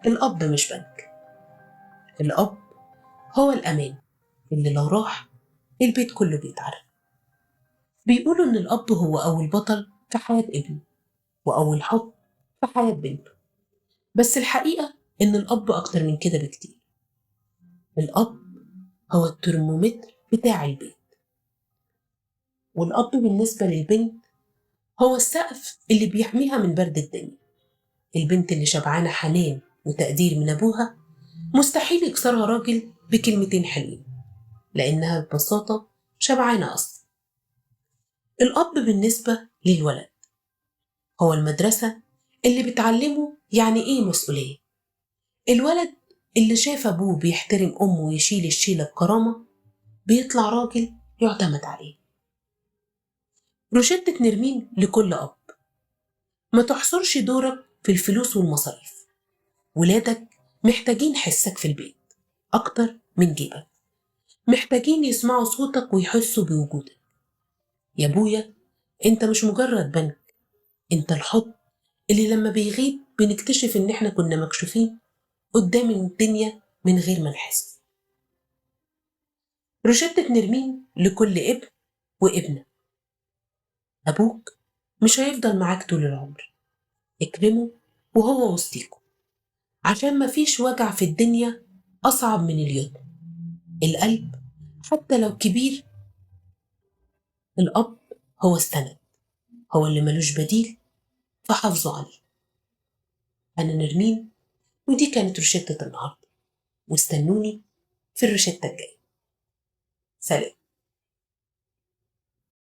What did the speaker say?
الأب مش بنك. الأب هو الأمان اللي لو راح البيت كله بيتعرف. بيقولوا إن الأب هو أول بطل في حياة ابنه وأول حب في حياة بنته، بس الحقيقة إن الأب أكتر من كده بكتير. الأب هو الترمومتر بتاع البيت، والأب بالنسبة للبنت هو السقف اللي بيحميها من برد الدنيا. البنت اللي شبعانة حنان وتقدير من أبوها مستحيل يكسرها راجل بكلمتين حلوين، لأنها ببساطة شبعانة أصلا. الأب بالنسبة للولد هو المدرسة اللي بتعلمه يعني إيه مسؤولية. الولد اللي شاف أبوه بيحترم أمه ويشيل الشيلة بكرامة بيطلع راجل يعتمد عليه. روشتة نرمين لكل أب: ما تحصرش دورك في الفلوس والمصاريف. ولادك محتاجين حسك في البيت أكتر من جيبك، محتاجين يسمعوا صوتك ويحسوا بوجودك. يا بويا، انت مش مجرد بنك، انت الحب اللي لما بيغيب بنكتشف ان احنا كنا مكشوفين قدام الدنيا من غير ما نحس. روشتة نرمين لكل ابن وابنة: أبوك مش هيفضل معاك طول العمر، اكرمه وهو وسطيكوا، عشان مفيش وجع في الدنيا أصعب من اليتم. القلب حتى لو كبير، الأب هو السند، هو اللي ملوش بديل فحافظوا عليه. أنا نرمين، ودي كانت روشتة النهاردة، واستنوني في الروشتة الجاية. سلام.